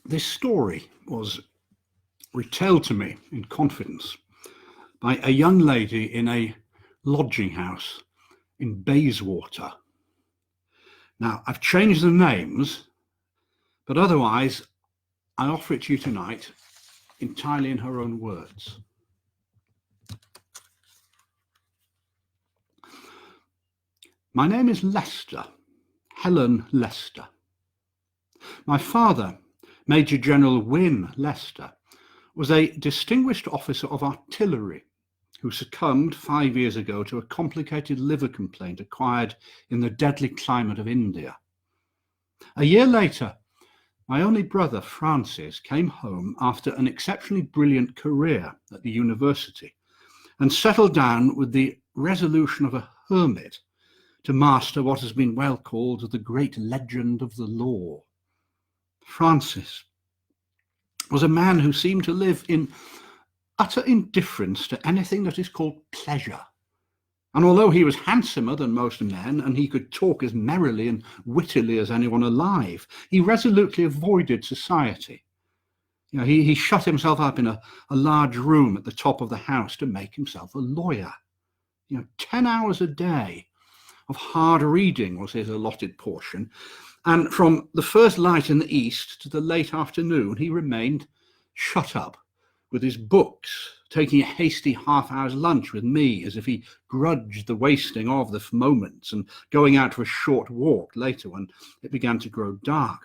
This story was retailed to me in confidence by a young lady in a lodging house in Bayswater. Now, I've changed the names, but otherwise I offer it to you tonight entirely in her own words. My name is Lester, Helen Lester. My father, Major General Wynne Lester, was a distinguished officer of artillery who succumbed 5 years ago to a complicated liver complaint acquired in the deadly climate of India. A year later, my only brother, Francis, came home after an exceptionally brilliant career at the university and settled down with the resolution of a hermit to master what has been well called the great legend of the law. Francis was a man who seemed to live in utter indifference to anything that is called pleasure. And although he was handsomer than most men, and he could talk as merrily and wittily as anyone alive, he resolutely avoided society. He shut himself up in a large room at the top of the house to make himself a lawyer. 10 hours a day of hard reading was his allotted portion, and from the first light in the east to the late afternoon he remained shut up with his books, taking a hasty half-hour's lunch with me as if he grudged the wasting of the moments, and going out for a short walk later when it began to grow dark.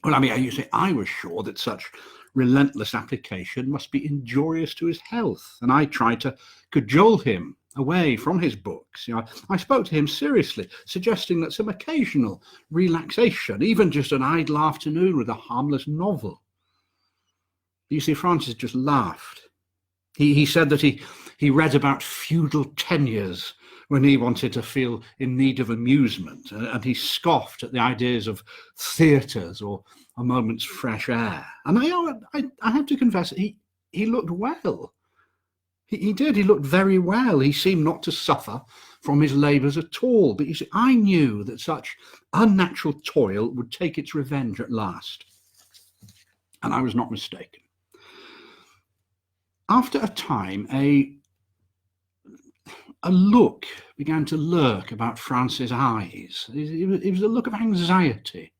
Well, I was sure that such relentless application must be injurious to his health, and I tried to cajole him away from his books. I spoke to him seriously, suggesting that some occasional relaxation, even just an idle afternoon with a harmless novel. You see, Francis just laughed. He said that he read about feudal tenures when he wanted to feel in need of amusement, and he scoffed at the ideas of theatres or a moment's fresh air. And I have to confess, he looked well. He did. He looked very well. He seemed not to suffer from his labours at all. But you see, I knew that such unnatural toil would take its revenge at last. And I was not mistaken. After a time, a look began to lurk about Francis' eyes. It was a look of anxiety.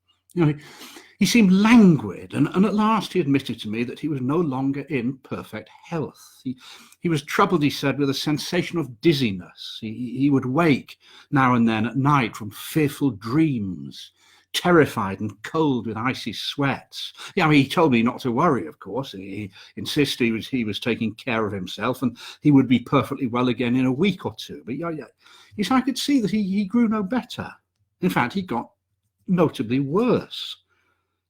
He seemed languid, and at last he admitted to me that he was no longer in perfect health. He was troubled, he said, with a sensation of dizziness. He would wake now and then at night from fearful dreams, terrified and cold with icy sweats. He told me not to worry, of course. He insisted he was taking care of himself and he would be perfectly well again in a week or two. But yes, I could see that he grew no better. In fact, he got notably worse.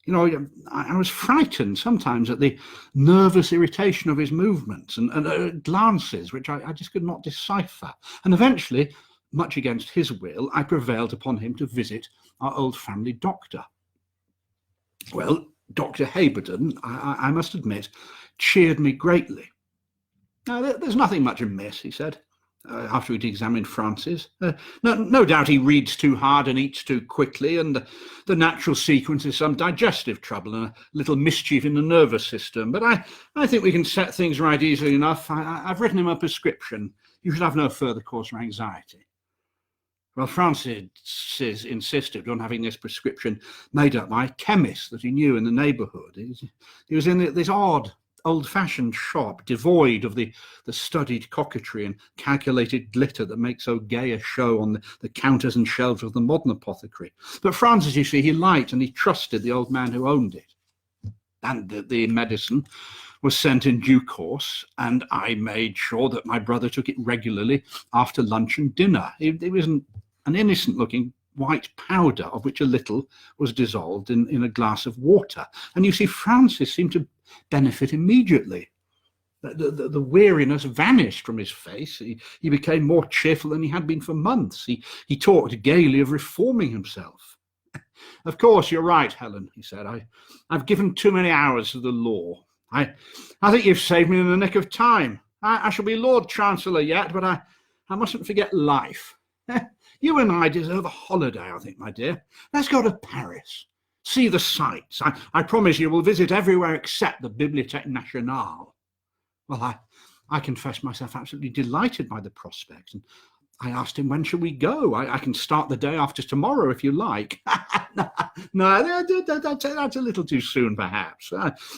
I was frightened sometimes at the nervous irritation of his movements and glances, which I just could not decipher. And eventually, much against his will, I prevailed upon him to visit our old family doctor. Well, Dr. Haberden, I must admit, cheered me greatly. Now, there's nothing much amiss, he said, after he'd examined Francis. No doubt he reads too hard and eats too quickly, and the natural sequence is some digestive trouble and a little mischief in the nervous system. But I think we can set things right easily enough. I've written him a prescription. You should have no further cause for anxiety. Well, Francis insisted on having this prescription made up by a chemist that he knew in the neighbourhood. He was in this odd, old-fashioned shop, devoid of the studied coquetry and calculated glitter that make so gay a show on the counters and shelves of the modern apothecary. But Francis, you see, he liked and he trusted the old man who owned it. And the medicine was sent in due course, and I made sure that my brother took it regularly after lunch and dinner. It was an innocent-looking white powder, of which a little was dissolved in a glass of water. And you see, Francis seemed to benefit immediately. The weariness vanished from his face. He became more cheerful than he had been for months. He talked gaily of reforming himself. Of course, you're right, Helen, he said. I've given too many hours to the law. I think you've saved me in the nick of time. I shall be Lord Chancellor yet, but I mustn't forget life. You and I deserve a holiday, I think, my dear. Let's go to Paris. see the sights. I promise you will visit everywhere except the Bibliothèque Nationale. Well, I confessed myself absolutely delighted by the prospect, and I asked him, when shall we go? I can start the day after tomorrow if you like. No, that's a little too soon, perhaps.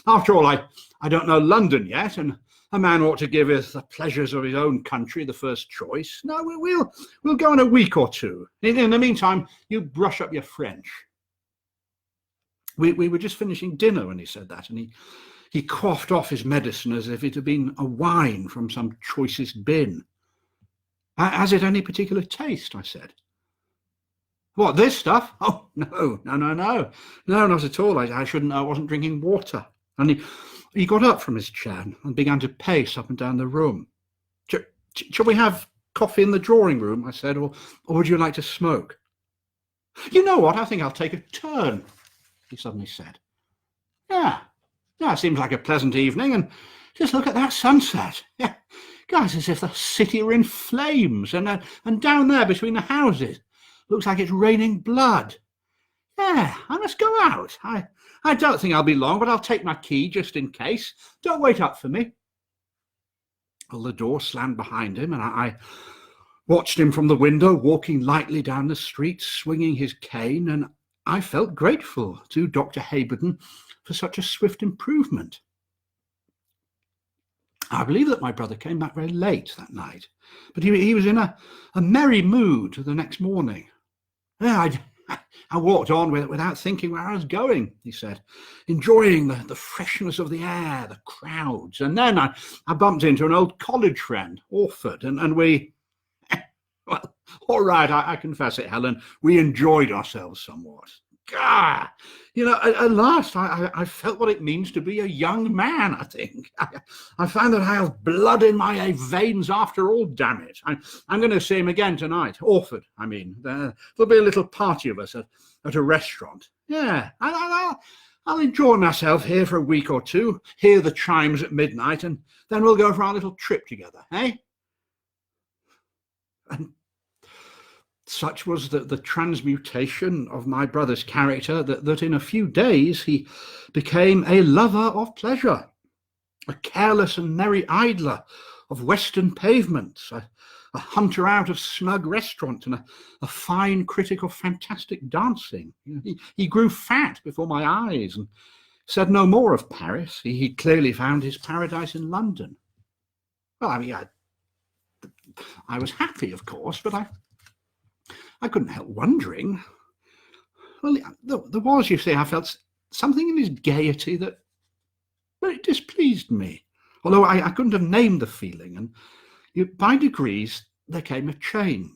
After all, I don't know London yet, and a man ought to give the pleasures of his own country the first choice. No, we'll go in a week or two. In the meantime, you brush up your French. We were just finishing dinner when he said that, and he quaffed off his medicine as if it had been a wine from some choicest bin. Has it any particular taste? I said. What, this stuff? Oh, no, not at all. I shouldn't know. I wasn't drinking water. And he got up from his chair and began to pace up and down the room. Shall we have coffee in the drawing room? I said, or would you like to smoke? You know what? I think I'll take a turn, he suddenly said. Yeah, it seems like a pleasant evening, and just look at that sunset. Yeah, guys, as if the city were in flames, and down there between the houses, looks like it's raining blood. Yeah, I must go out. I don't think I'll be long, but I'll take my key just in case. Don't wait up for me. Well, the door slammed behind him, and I watched him from the window, walking lightly down the street, swinging his cane, and I felt grateful to Dr. Haberden for such a swift improvement. I believe that my brother came back very late that night, but he was in a merry mood the next morning. Yeah, I walked on without thinking where I was going, he said, enjoying the freshness of the air, the crowds. And then I bumped into an old college friend, Orford, and we, well, all right, I confess it, Helen, we enjoyed ourselves somewhat. God, at last I felt what it means to be a young man, I think. I found that I have blood in my veins after all, damn it. I'm going to see him again tonight. Orford, I mean. There'll be a little party of us at a restaurant. Yeah, I'll enjoy myself here for a week or two, hear the chimes at midnight, and then we'll go for our little trip together, eh? And such was the transmutation of my brother's character that in a few days he became a lover of pleasure, a careless and merry idler of western pavements, a hunter out of snug restaurants, and a fine critic of fantastic dancing. He grew fat before my eyes and said no more of Paris. He clearly found his paradise in London. Well, I mean, I was happy, of course, but I couldn't help wondering. Well, there was, you see, I felt something in his gaiety that it displeased me, although I couldn't have named the feeling, and by degrees there came a change.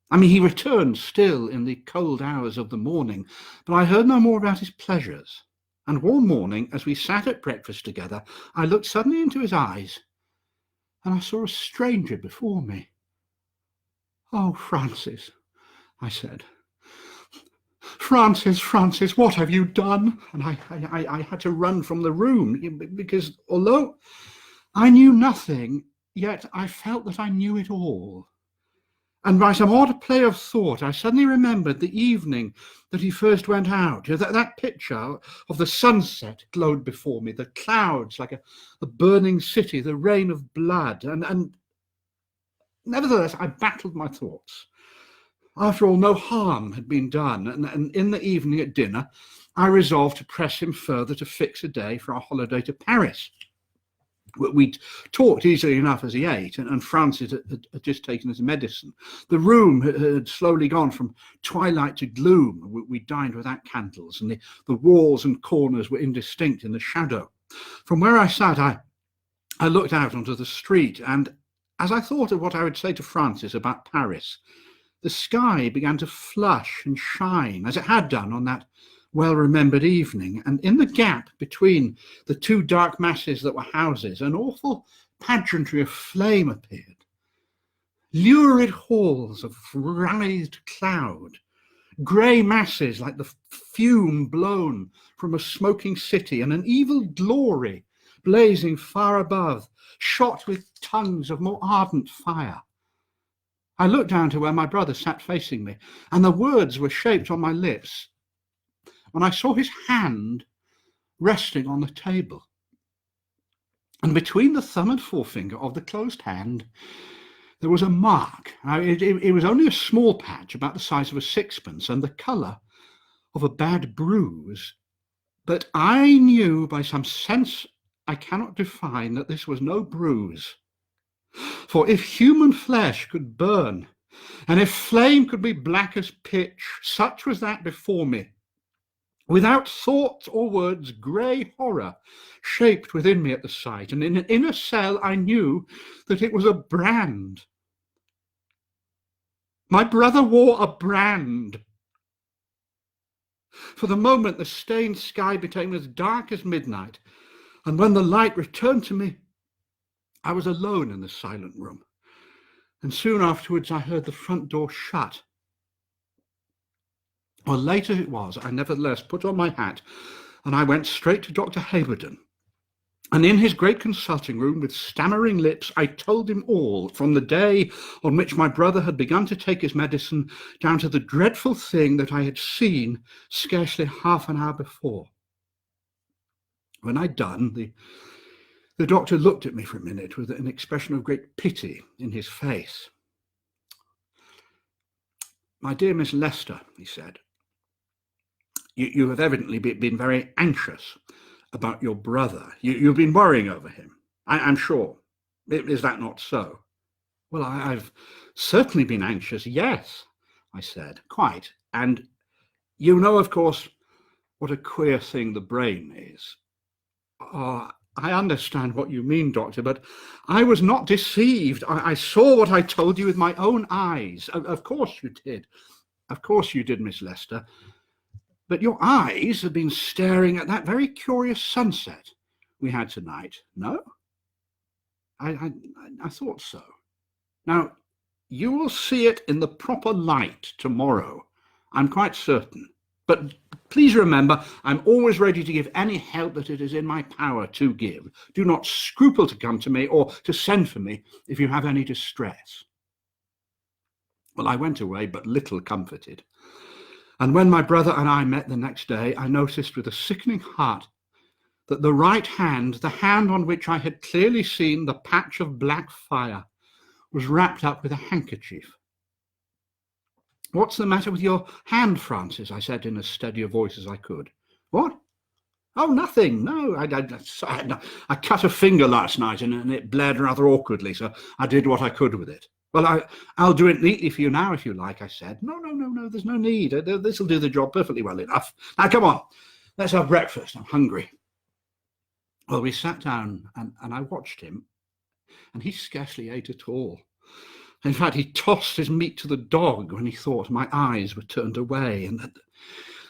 I mean, he returned still in the cold hours of the morning, but I heard no more about his pleasures. And one morning, as we sat at breakfast together, I looked suddenly into his eyes, and I saw a stranger before me. Oh, Francis, I said. Francis, what have you done? And I had to run from the room because although I knew nothing, yet I felt that I knew it all. And by some odd play of thought, I suddenly remembered the evening that he first went out. That picture of the sunset glowed before me, the clouds like a burning city, the rain of blood. And nevertheless, I battled my thoughts. After all, no harm had been done, and in the evening at dinner, I resolved to press him further to fix a day for our holiday to Paris. We'd talked easily enough as he ate, and Francis had just taken his medicine. The room had slowly gone from twilight to gloom. We dined without candles, and the walls and corners were indistinct in the shadow. From where I sat, I looked out onto the street, and as I thought of what I would say to Francis about Paris, the sky began to flush and shine, as it had done on that well-remembered evening, and in the gap between the two dark masses that were houses, an awful pageantry of flame appeared. Lurid halls of writhed cloud, grey masses like the fume blown from a smoking city, and an evil glory blazing far above, shot with tongues of more ardent fire. I looked down to where my brother sat facing me, and the words were shaped on my lips. when I saw his hand resting on the table. And between the thumb and forefinger of the closed hand, there was a mark. It was only a small patch, about the size of a sixpence, and the colour of a bad bruise. But I knew by some sense I cannot define that this was no bruise. For if human flesh could burn, and if flame could be black as pitch, such was that before me. Without thoughts or words, grey horror shaped within me at the sight, and in an inner cell I knew that it was a brand. My brother wore a brand. For the moment, the stained sky became as dark as midnight, and when the light returned to me, I was alone in the silent room, and soon afterwards I heard the front door shut. Well, late as it was, I nevertheless put on my hat, and I went straight to Dr. Haberden. And in his great consulting room, with stammering lips, I told him all, from the day on which my brother had begun to take his medicine, down to the dreadful thing that I had seen scarcely half an hour before. When I'd done, the doctor looked at me for a minute with an expression of great pity in his face. "My dear Miss Lester," he said, you have evidently been very anxious about your brother. You've been worrying over him, I'm sure. Is that not so?" "Well, I've certainly been anxious, yes," I said, "quite. And you know, of course, what a queer thing the brain is." "Oh, I understand what you mean, Doctor, but I was not deceived. I saw what I told you with my own eyes." Of course you did. Of course you did, Miss Lester. But your eyes have been staring at that very curious sunset we had tonight, no?" I thought so. "Now, you will see it in the proper light tomorrow, I'm quite certain. But please remember, I'm always ready to give any help that it is in my power to give. Do not scruple to come to me or to send for me if you have any distress." Well, I went away but little comforted. And when my brother and I met the next day, I noticed with a sickening heart that the right hand, the hand on which I had clearly seen the patch of black fire, was wrapped up with a handkerchief. "What's the matter with your hand, Francis?" I said in as steady a voice as I could. "What? Oh, nothing. No, I cut a finger last night and it bled rather awkwardly, so I did what I could with it." "Well, I'll do it neatly for you now, if you like," I said. No, there's no need. This'll do the job perfectly well enough. Now, come on, let's have breakfast. I'm hungry." Well, we sat down and I watched him, and he scarcely ate at all. In fact, he tossed his meat to the dog when he thought my eyes were turned away, and that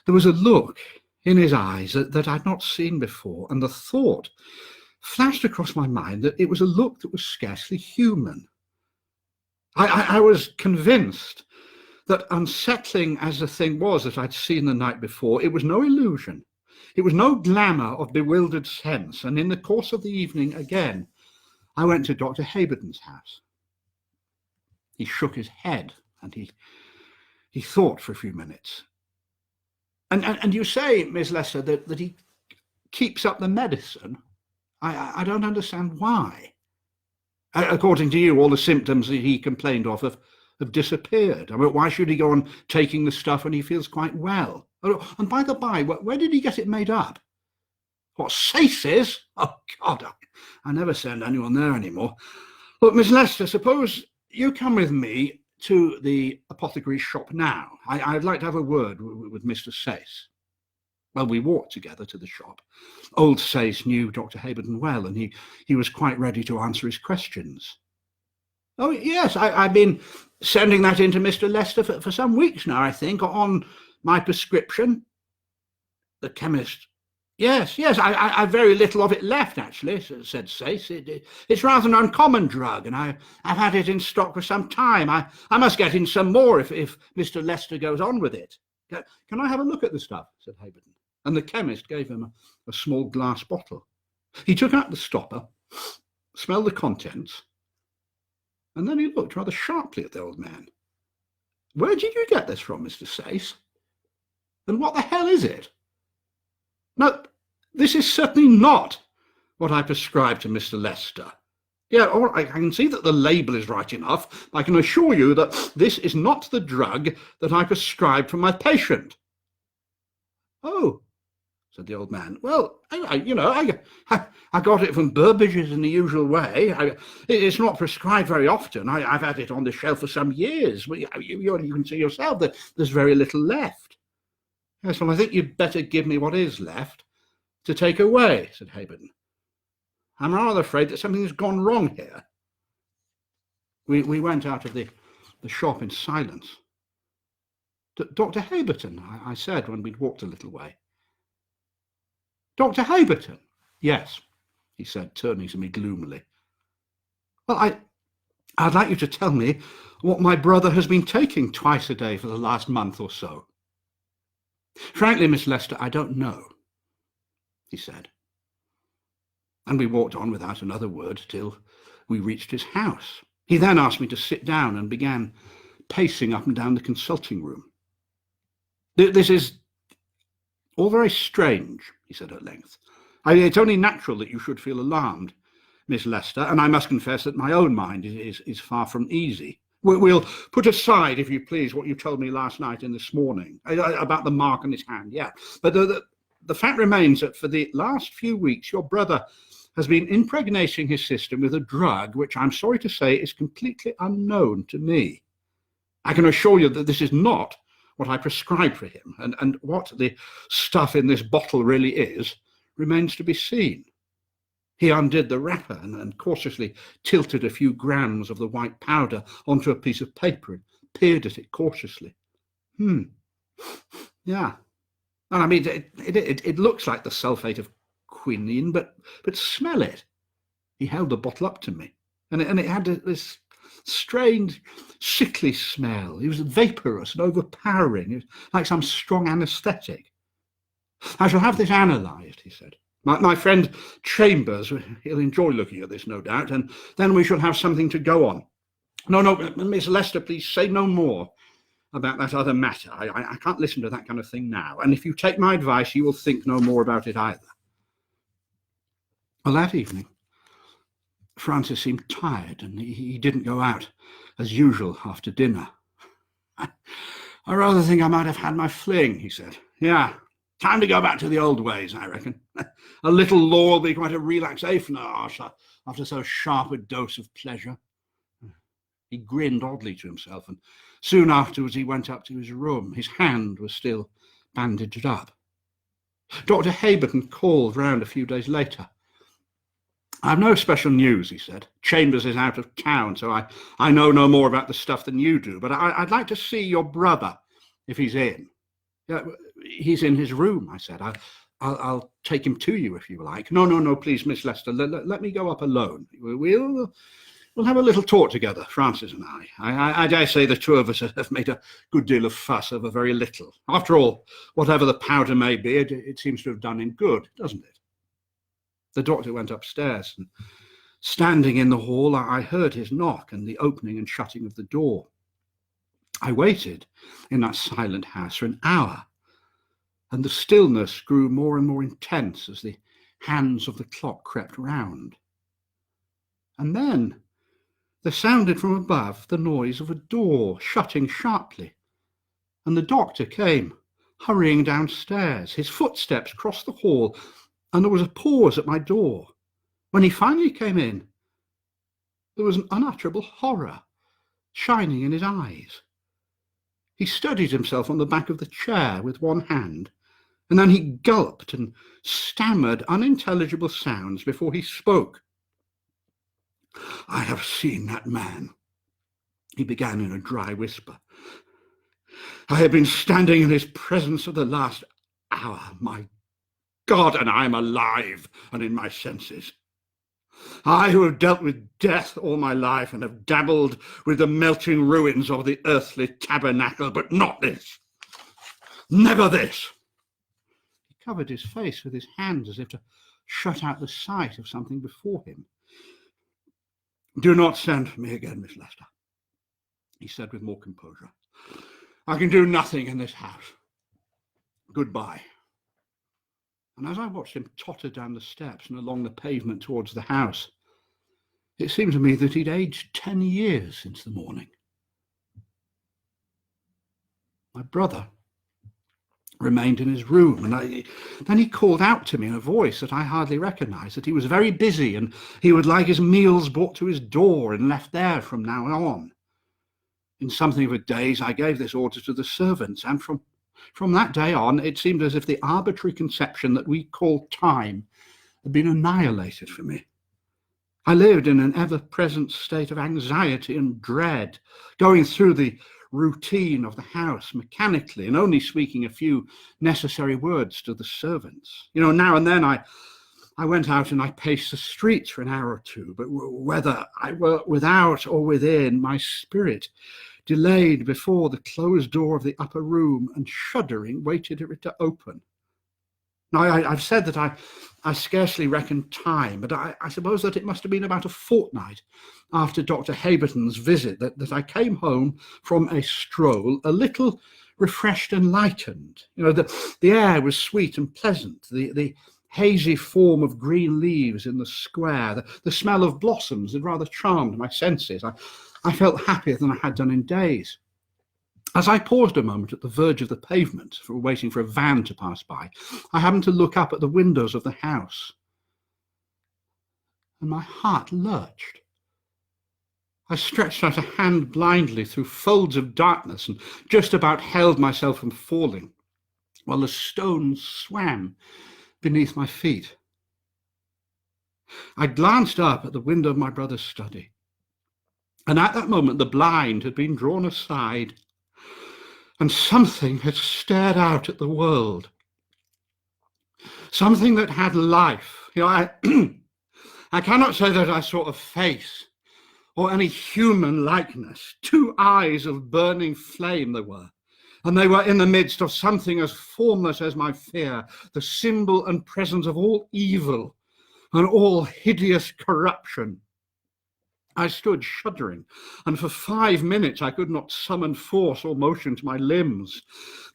there was a look in his eyes that I'd not seen before, and the thought flashed across my mind that it was a look that was scarcely human. I was convinced that, unsettling as the thing was that I'd seen the night before, it was no illusion. It was no glamour of bewildered sense. And in the course of the evening, again, I went to Dr. Haberden's house. He shook his head and he thought for a few minutes. And you say, Miss Lester, that he keeps up the medicine? I don't understand why. According to you, all the symptoms that he complained of have disappeared. I mean, why should he go on taking the stuff when he feels quite well? Oh, and by the by, where did he get it made up? What, Sace's? Oh, God, I never send anyone there anymore. Look, Miss Lester, suppose you come with me to the apothecary's shop now. I'd like to have a word with Mr. Sace. Well, we walked together to the shop. Old Sace knew Dr. Haberden well, and he was quite ready to answer his questions. "Oh, yes, I've been sending that in to Mr. Lester for some weeks now, I think, on my prescription." The chemist. Yes, I've very little of it left, actually," said Sace. It's rather an uncommon drug, and I've had it in stock for some time. I must get in some more if Mr. Lester goes on with it. "Can I have a look at the stuff?" said Haberden. And the chemist gave him a small glass bottle. He took out the stopper, smelled the contents, and then he looked rather sharply at the old man. "Where did you get this from, Mr. Sace? And what the hell is it?" No, this is certainly not what I prescribed to Mr. Lester. Yeah, all right, I can see that the label is right enough. I can assure you that this is not the drug that I prescribed for my patient. Oh, said the old man. Well, I got it from Burbage's in the usual way. It's not prescribed very often. I've had it on the shelf for some years. You can see yourself that there's very little left. Yes, well, I think you'd better give me what is left to take away, said Haberton. I'm rather afraid that something's gone wrong here. We went out of the shop in silence. Dr. Haberton, I said when we'd walked a little way. Dr. Haberton? Yes, he said, turning to me gloomily. Well, I'd like you to tell me what my brother has been taking twice a day for the last month or so. Frankly, Miss Lester, I don't know, he said. And we walked on without another word till we reached his house. He then asked me to sit down and began pacing up and down the consulting room. This is all very strange, he said at length. It's only natural that you should feel alarmed, Miss Lester, and I must confess that my own mind is far from easy. We'll put aside, if you please, what you told me last night and this morning about the mark on his hand, yeah. But the fact remains that for the last few weeks, your brother has been impregnating his system with a drug which I'm sorry to say is completely unknown to me. I can assure you that this is not what I prescribed for him, and what the stuff in this bottle really is remains to be seen. He undid the wrapper and cautiously tilted a few grams of the white powder onto a piece of paper and peered at it cautiously. Yeah. And I mean, it looks like the sulfate of quinine, but smell it. He held the bottle up to me, and it had this strange, sickly smell. It was vaporous and overpowering. It was like some strong anaesthetic. I shall have this analysed, he said. My friend Chambers, he'll enjoy looking at this, no doubt, and then we shall have something to go on. No, Miss Lester, please say no more about that other matter. I can't listen to that kind of thing now, and if you take my advice, you will think no more about it either. Well, that evening, Francis seemed tired, and he didn't go out as usual after dinner. I rather think I might have had my fling, he said. Yeah, time to go back to the old ways, I reckon. A little law will be quite a relaxation after so sharp a dose of pleasure. He grinned oddly to himself, and soon afterwards he went up to his room. His hand was still bandaged up. Dr. Haberton called round a few days later. I've no special news, he said. Chambers is out of town, so I know no more about the stuff than you do, but I'd like to see your brother, if he's in. He's in his room, I said. I'll take him to you if you like. No, please, Miss Lester, let me go up alone. We'll have a little talk together, Francis and I dare say the two of us have made a good deal of fuss over very little. After all, whatever the powder may be, it seems to have done him good, doesn't it? The doctor went upstairs, and standing in the hall, I heard his knock and the opening and shutting of the door. I waited in that silent house for an hour, and the stillness grew more and more intense as the hands of the clock crept round. And then there sounded from above the noise of a door shutting sharply, and the doctor came, hurrying downstairs. His footsteps crossed the hall, and there was a pause at my door. When he finally came in, there was an unutterable horror shining in his eyes. He steadied himself on the back of the chair with one hand, and then he gulped and stammered unintelligible sounds before he spoke. I have seen that man, he began in a dry whisper. I have been standing in his presence for the last hour. My God, and I am alive and in my senses. I who have dealt with death all my life and have dabbled with the melting ruins of the earthly tabernacle, but not this. Never this. He covered his face with his hands as if to shut out the sight of something before him. Do not send for me again, Miss Lester, he said with more composure. I can do nothing in this house. Goodbye. And as I watched him totter down the steps and along the pavement towards the house, it seemed to me that he'd aged 10 years since the morning. My brother remained in his room, and then he called out to me in a voice that I hardly recognised that he was very busy and he would like his meals brought to his door and left there from now on. In something of a daze, I gave this order to the servants, and from that day on, it seemed as if the arbitrary conception that we call time had been annihilated for me. I lived in an ever-present state of anxiety and dread, going through the routine of the house mechanically and only speaking a few necessary words to the servants. Now and then I went out and I paced the streets for an hour or two, but whether I were without or within, my spirit delayed before the closed door of the upper room and shuddering waited for it to open. Now, I've said that I scarcely reckoned time, but I suppose that it must have been about a fortnight after Dr. Haberton's visit that I came home from a stroll a little refreshed and lightened. The air was sweet and pleasant, the hazy form of green leaves in the square, the smell of blossoms had rather charmed my senses. I felt happier than I had done in days. As I paused a moment at the verge of the pavement, waiting for a van to pass by, I happened to look up at the windows of the house, and my heart lurched. I stretched out a hand blindly through folds of darkness and just about held myself from falling, while the stones swam beneath my feet. I glanced up at the window of my brother's study, and at that moment the blind had been drawn aside, and something had stared out at the world. Something that had life. I cannot say that I saw a face or any human likeness. 2 eyes of burning flame there were, and they were in the midst of something as formless as my fear, the symbol and presence of all evil and all hideous corruption. I stood shuddering, and for 5 minutes I could not summon force or motion to my limbs.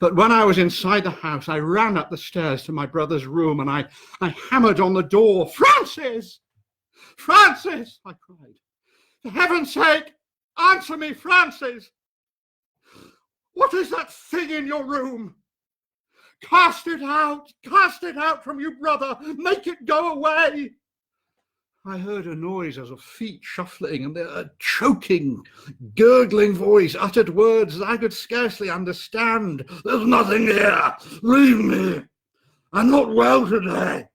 But when I was inside the house, I ran up the stairs to my brother's room, and I hammered on the door. "Francis! Francis!" I cried. "For heaven's sake, answer me, Francis! What is that thing in your room? Cast it out from you, brother. Make it go away." I heard a noise as of feet shuffling, and a choking, gurgling voice uttered words that I could scarcely understand. "There's nothing here. Leave me. I'm not well today."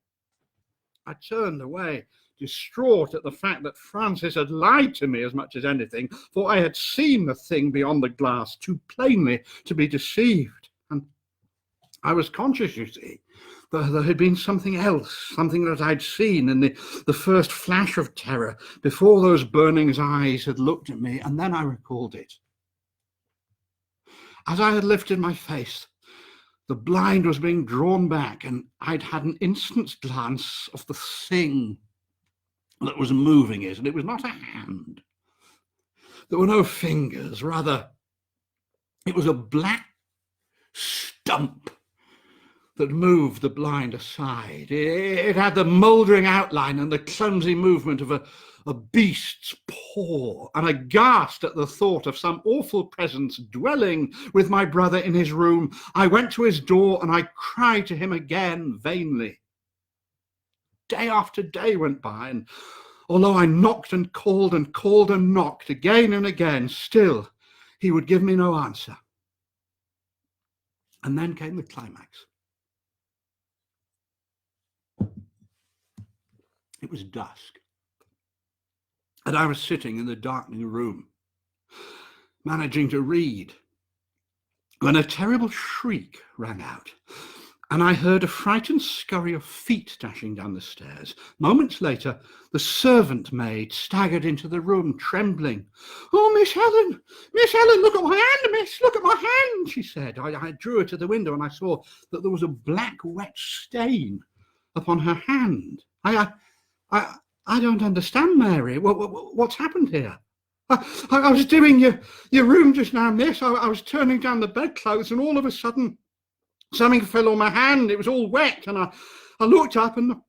I turned away, distraught at the fact that Francis had lied to me as much as anything, for I had seen the thing beyond the glass too plainly to be deceived. And I was conscious, you see, that there had been something else, something that I'd seen in the first flash of terror before those burning eyes had looked at me, and then I recalled it. As I had lifted my face, the blind was being drawn back, and I'd had an instant's glance of the thing that was moving it, and it was not a hand. There were no fingers, rather, it was a black stump that moved the blind aside. It had the mouldering outline and the clumsy movement of a beast's paw, and aghast at the thought of some awful presence dwelling with my brother in his room, I went to his door and I cried to him again vainly. Day after day went by, and although I knocked and called and called and knocked again and again, still he would give me no answer. And then came the climax. It was dusk, and I was sitting in the darkening room, managing to read, when a terrible shriek rang out, and I heard a frightened scurry of feet dashing down the stairs. Moments later, the servant maid staggered into the room, trembling. "Oh, Miss Helen, look at my hand, miss, look at my hand," she said. I drew her to the window, and I saw that there was a black, wet stain upon her hand. I don't understand, Mary. What's happened here? I was doing your room just now, miss. I was turning down the bedclothes, and all of a sudden something fell on my hand. It was all wet, and I looked up and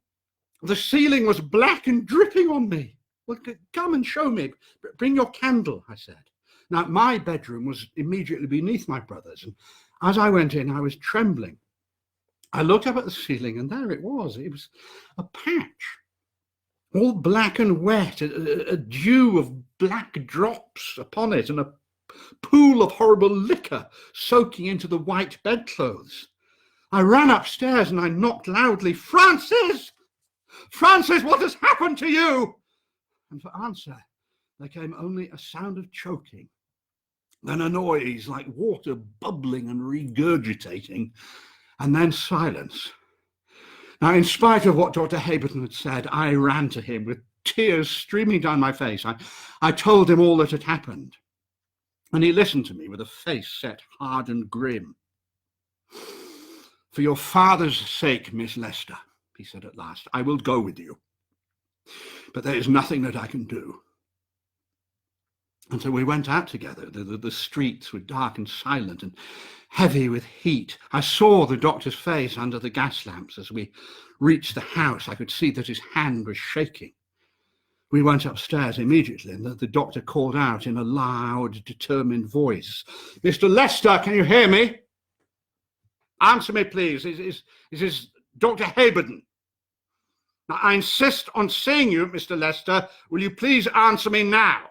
the ceiling was black and dripping on me. Well, come and show me. Bring your candle, I said. Now, my bedroom was immediately beneath my brother's, and as I went in, I was trembling. I looked up at the ceiling, and there it was. It was a patch, all black and wet, a dew of black drops upon it, and a pool of horrible liquor soaking into the white bedclothes. I ran upstairs and I knocked loudly, "Francis! Francis, what has happened to you?" And for answer, there came only a sound of choking, then a noise like water bubbling and regurgitating, and then silence. Now, in spite of what Dr. Haberton had said, I ran to him with tears streaming down my face. I told him all that had happened, and he listened to me with a face set hard and grim. "For your father's sake, Miss Lester," he said at last, "I will go with you. But there is nothing that I can do." And so we went out together. The streets were dark and silent and heavy with heat. I saw the doctor's face under the gas lamps. As we reached the house, I could see that his hand was shaking. We went upstairs immediately, and the doctor called out in a loud, determined voice, "Mr. Lester, can you hear me? Answer me, please. Is this Dr. Haberton? Now, I insist on seeing you, Mr. Lester. Will you please answer me now?"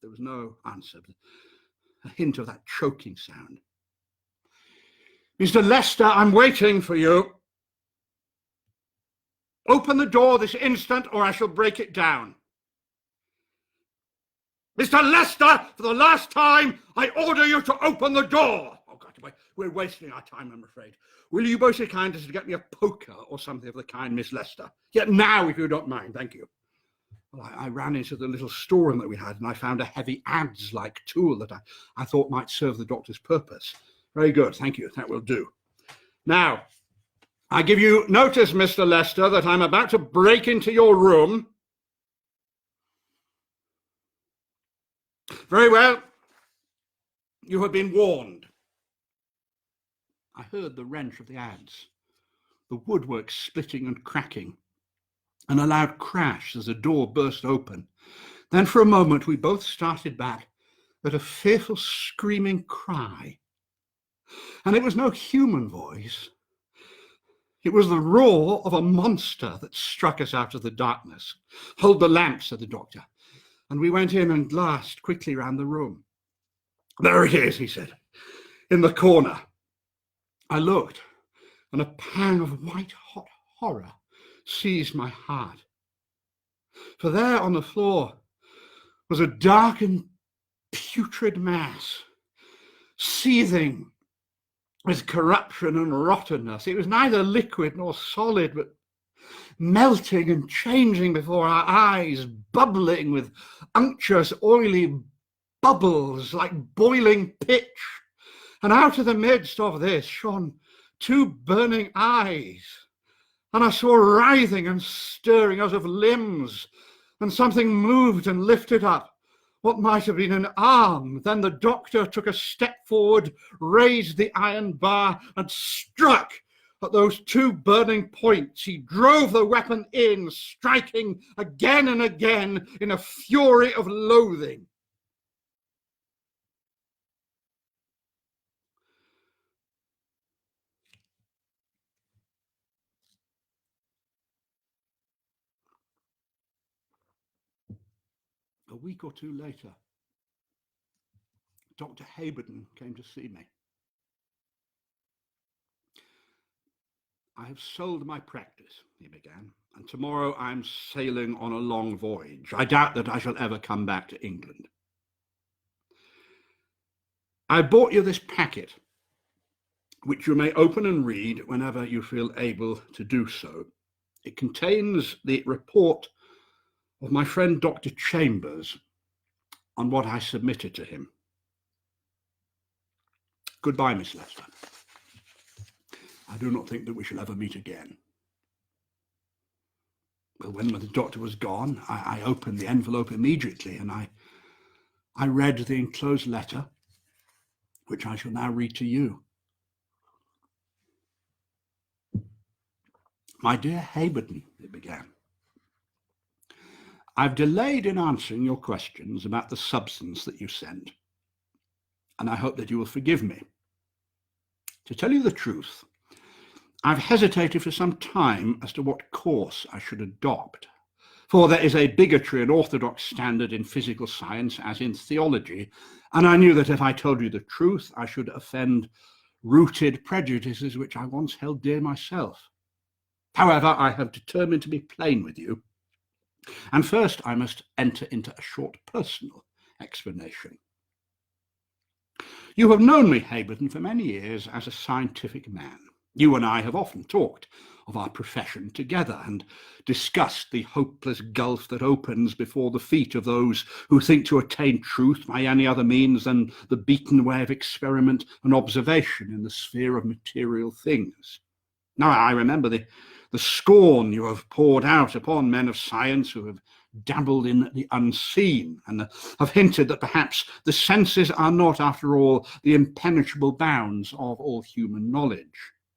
There was no answer, but a hint of that choking sound. "Mr. Lester, I'm waiting for you. Open the door this instant, or I shall break it down. Mr. Lester, for the last time, I order you to open the door." Oh, God, we're wasting our time, I'm afraid. "Will you both be kind as to get me a poker or something of the kind, Miss Lester? Yet now, if you don't mind, thank you." Well, I ran into the little storeroom that we had, and I found a heavy adze-like tool that I thought might serve the doctor's purpose. "Very good, thank you, that will do. Now, I give you notice, Mr. Lester, that I'm about to break into your room." "Very well. You have been warned." I heard the wrench of the adze, the woodwork splitting and cracking, and a loud crash as the door burst open. Then for a moment we both started back at a fearful screaming cry. And it was no human voice. It was the roar of a monster that struck us out of the darkness. "Hold the lamp," said the doctor, and we went in and glanced quickly round the room. "There it is," he said, "in the corner." I looked, and a pang of white-hot horror seized my heart. For there on the floor was a darkened, putrid mass, seething with corruption and rottenness. It was neither liquid nor solid, but melting and changing before our eyes, bubbling with unctuous, oily bubbles like boiling pitch. And out of the midst of this shone two burning eyes, and I saw writhing and stirring out of limbs, and something moved and lifted up what might have been an arm. Then the doctor took a step forward, raised the iron bar, and struck at those two burning points. He drove the weapon in, striking again and again in a fury of loathing. A week or two later, Dr. Haberton came to see me. "I have sold my practice," he began, "and tomorrow I'm sailing on a long voyage. I doubt that I shall ever come back to England. I bought you this packet, which you may open and read whenever you feel able to do so. It contains the report of my friend Dr. Chambers on what I submitted to him. Goodbye, Miss Lester. I do not think that we shall ever meet again." Well, when the doctor was gone, I opened the envelope immediately, and I read the enclosed letter, which I shall now read to you. My dear Haberton, it began, I've delayed in answering your questions about the substance that you sent, and I hope that you will forgive me. To tell you the truth, I've hesitated for some time as to what course I should adopt, for there is a bigotry and orthodox standard in physical science as in theology, and I knew that if I told you the truth, I should offend rooted prejudices which I once held dear myself. However, I have determined to be plain with you, and first I must enter into a short personal explanation. You have known me, Haberton, for many years as a scientific man. You and I have often talked of our profession together and discussed the hopeless gulf that opens before the feet of those who think to attain truth by any other means than the beaten way of experiment and observation in the sphere of material things. Now, I remember the scorn you have poured out upon men of science who have dabbled in the unseen and have hinted that perhaps the senses are not, after all, the impenetrable bounds of all human knowledge.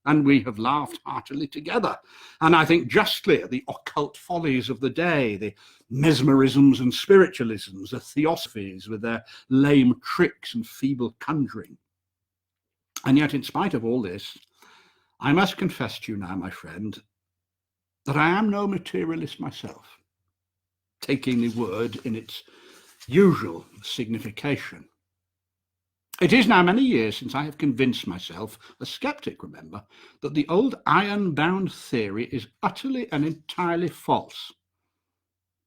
And we have laughed heartily together, and I think justly, at the occult follies of the day, the mesmerisms and spiritualisms, the theosophies with their lame tricks and feeble conjuring. And yet, in spite of all this, I must confess to you now, my friend, that I am no materialist myself, taking the word in its usual signification. It is now many years since I have convinced myself, a skeptic, remember, that the old iron-bound theory is utterly and entirely false.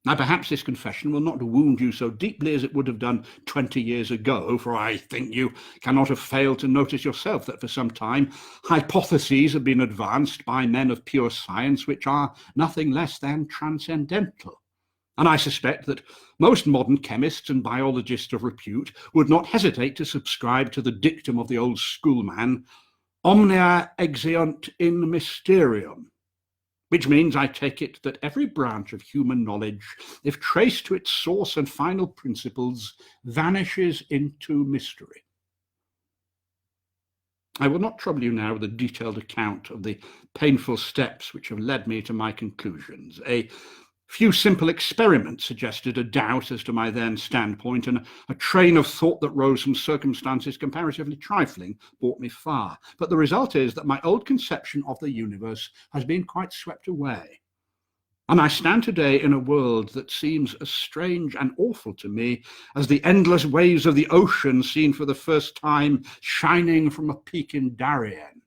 Now, perhaps this confession will not wound you so deeply as it would have done 20 years ago, for I think you cannot have failed to notice yourself that for some time hypotheses have been advanced by men of pure science which are nothing less than transcendental. And I suspect that most modern chemists and biologists of repute would not hesitate to subscribe to the dictum of the old schoolman, omnia exeunt in mysterium, which means, I take it, that every branch of human knowledge, if traced to its source and final principles, vanishes into mystery. I will not trouble you now with a detailed account of the painful steps which have led me to my conclusions. A few simple experiments suggested a doubt as to my then standpoint, and a train of thought that rose from circumstances comparatively trifling brought me far. But the result is that my old conception of the universe has been quite swept away. And I stand today in a world that seems as strange and awful to me as the endless waves of the ocean seen for the first time shining from a peak in Darien.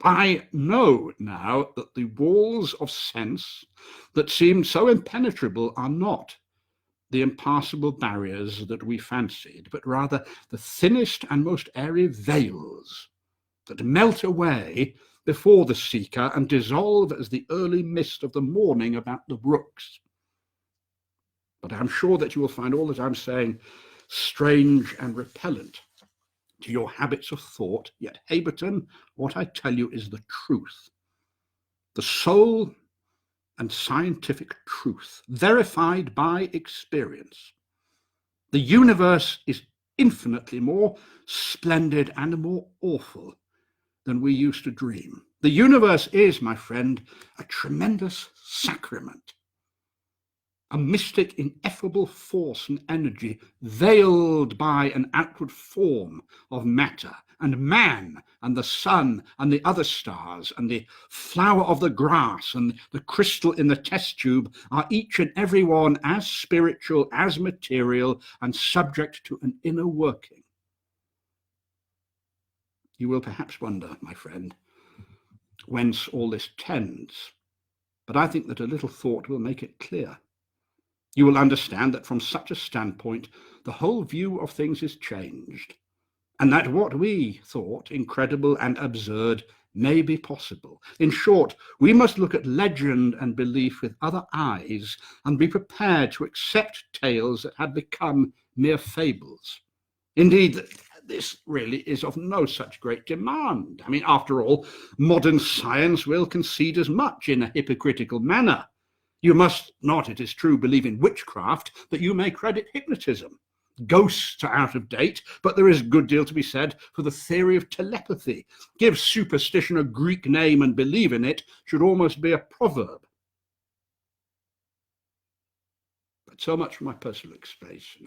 I know now that the walls of sense that seemed so impenetrable are not the impassable barriers that we fancied, but rather the thinnest and most airy veils that melt away before the seeker and dissolve as the early mist of the morning about the brooks. But I'm sure that you will find all that I'm saying strange and repellent to your habits of thought, yet, Haberton, what I tell you is the truth, the sole and scientific truth, verified by experience. The universe is infinitely more splendid and more awful than we used to dream. The universe is, my friend, a tremendous sacrament, a mystic, ineffable force and energy veiled by an outward form of matter, and man and the sun and the other stars and the flower of the grass and the crystal in the test tube are each and every one as spiritual, as material, and subject to an inner working. You will perhaps wonder, my friend, whence all this tends, but I think that a little thought will make it clear. You will understand that from such a standpoint, the whole view of things is changed, and that what we thought incredible and absurd may be possible. In short, we must look at legend and belief with other eyes and be prepared to accept tales that have become mere fables. Indeed, this really is of no such great demand. I mean, after all, modern science will concede as much in a hypocritical manner. You must not, it is true, believe in witchcraft, but you may credit hypnotism. Ghosts are out of date, but there is a good deal to be said for the theory of telepathy. Give superstition a Greek name and believe in it should almost be a proverb. But so much for my personal explanation.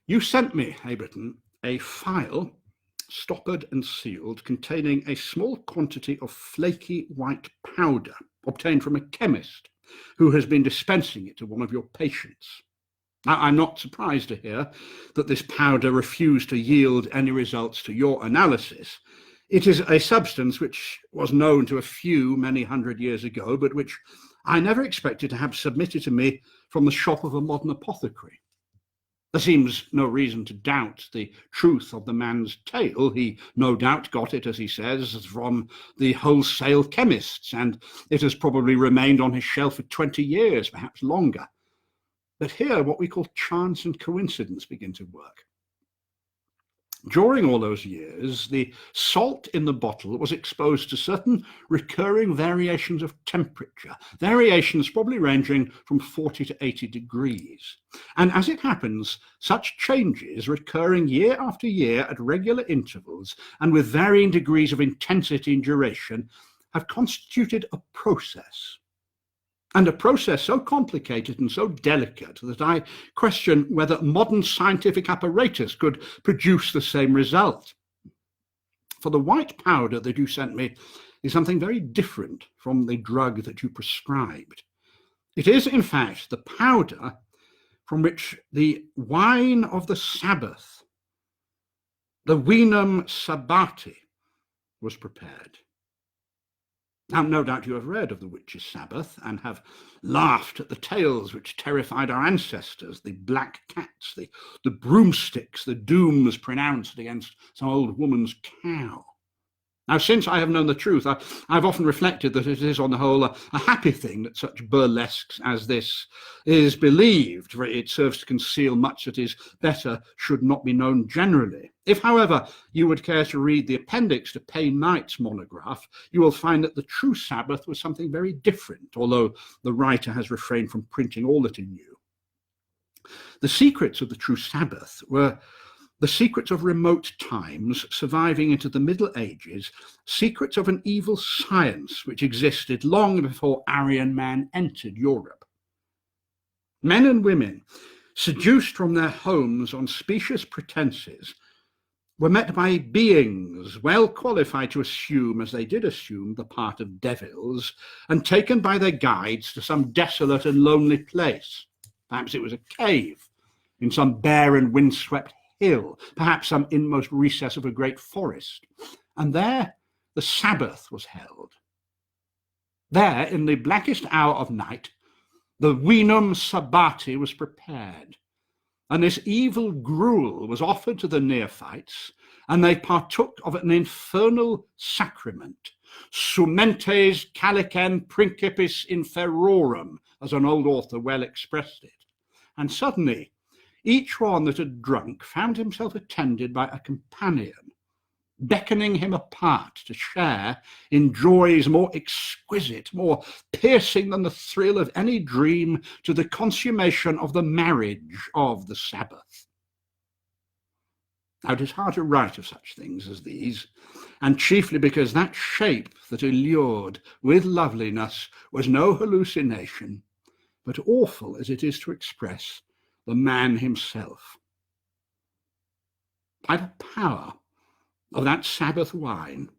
You sent me, Ableton, a file, stoppered and sealed, containing a small quantity of flaky white powder obtained from a chemist who has been dispensing it to one of your patients. Now, I'm not surprised to hear that this powder refused to yield any results to your analysis. It is a substance which was known to a few many hundred years ago, but which I never expected to have submitted to me from the shop of a modern apothecary. There seems no reason to doubt the truth of the man's tale. He no doubt got it, as he says, from the wholesale chemists, and it has probably remained on his shelf for 20 years, perhaps longer. But here, what we call chance and coincidence begin to work. During all those years, the salt in the bottle was exposed to certain recurring variations of temperature, variations probably ranging from 40 to 80 degrees. And as it happens, such changes recurring year after year at regular intervals and with varying degrees of intensity and duration have constituted a process. And a process so complicated and so delicate that I question whether modern scientific apparatus could produce the same result. For the white powder that you sent me is something very different from the drug that you prescribed. It is, in fact, the powder from which the wine of the Sabbath, the vinum sabbati, was prepared. Now, no doubt you have read of the witches' Sabbath and have laughed at the tales which terrified our ancestors, the black cats, the broomsticks, the dooms pronounced against some old woman's cow. Now, since I have known the truth, I've often reflected that it is, on the whole, a happy thing that such burlesques as this is believed, for it serves to conceal much that is better should not be known generally. If, however, you would care to read the appendix to Payne Knight's monograph, you will find that the true Sabbath was something very different, although the writer has refrained from printing all that he knew. The secrets of the true Sabbath were the secrets of remote times surviving into the Middle Ages, secrets of an evil science which existed long before Aryan man entered Europe. Men and women, seduced from their homes on specious pretenses, were met by beings well qualified to assume, as they did assume, the part of devils, and taken by their guides to some desolate and lonely place. Perhaps it was a cave in some bare and windswept hill, perhaps some inmost recess of a great forest. And there the Sabbath was held. There, in the blackest hour of night, the vinum sabbati was prepared. And this evil gruel was offered to the neophytes, and they partook of an infernal sacrament, sumentes calicem principis inferorum, as an old author well expressed it. And suddenly, each one that had drunk found himself attended by a companion, beckoning him apart to share in joys more exquisite, more piercing than the thrill of any dream, to the consummation of the marriage of the Sabbath. Now, it is hard to write of such things as these, and chiefly because that shape that allured with loveliness was no hallucination, but awful as it is to express the man himself. By the power of that Sabbath wine,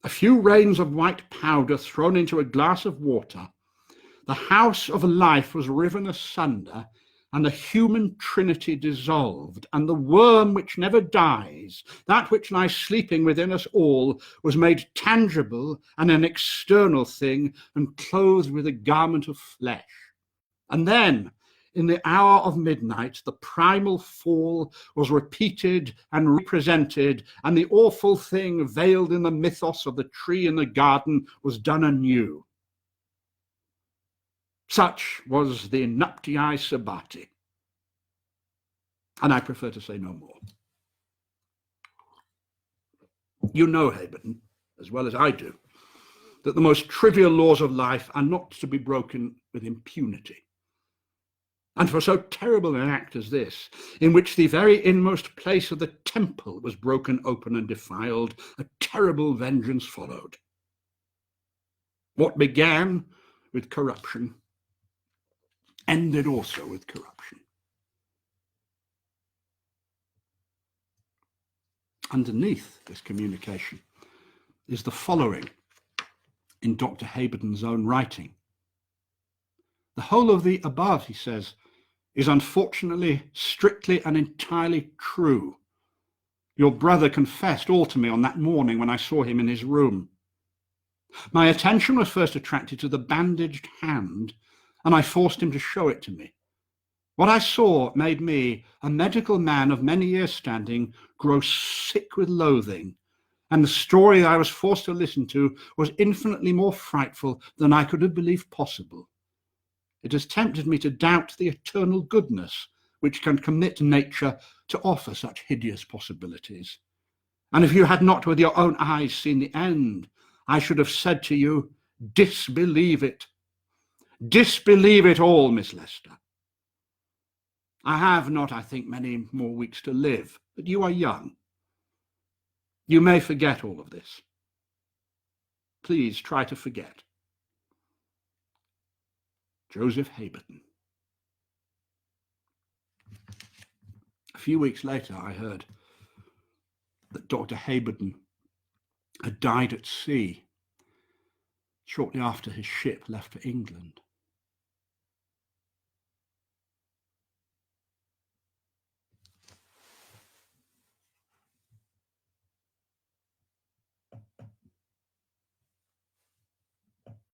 a few rains of white powder thrown into a glass of water, the house of life was riven asunder, and the human trinity dissolved, and the worm which never dies, that which lies sleeping within us all, was made tangible and an external thing, and clothed with a garment of flesh. And then, in the hour of midnight, the primal fall was repeated and represented, and the awful thing veiled in the mythos of the tree in the garden was done anew. Such was the nuptiae sabbati. And I prefer to say no more. You know, Haberton, as well as I do, that the most trivial laws of life are not to be broken with impunity. And for so terrible an act as this, in which the very inmost place of the temple was broken open and defiled, a terrible vengeance followed. What began with corruption ended also with corruption. Underneath this communication is the following in Dr. Haberden's own writing. The whole of the above, he says, is unfortunately strictly and entirely true. Your brother confessed all to me on that morning when I saw him in his room. My attention was first attracted to the bandaged hand, and I forced him to show it to me. What I saw made me, a medical man of many years' standing, grow sick with loathing, and the story I was forced to listen to was infinitely more frightful than I could have believed possible. It has tempted me to doubt the eternal goodness which can commit nature to offer such hideous possibilities. And if you had not with your own eyes seen the end, I should have said to you, disbelieve it. Disbelieve it all, Miss Lester. I have not, I think, many more weeks to live, but you are young. You may forget all of this. Please try to forget. Joseph Haberden. A few weeks later, I heard that Dr. Haberden had died at sea shortly after his ship left for England.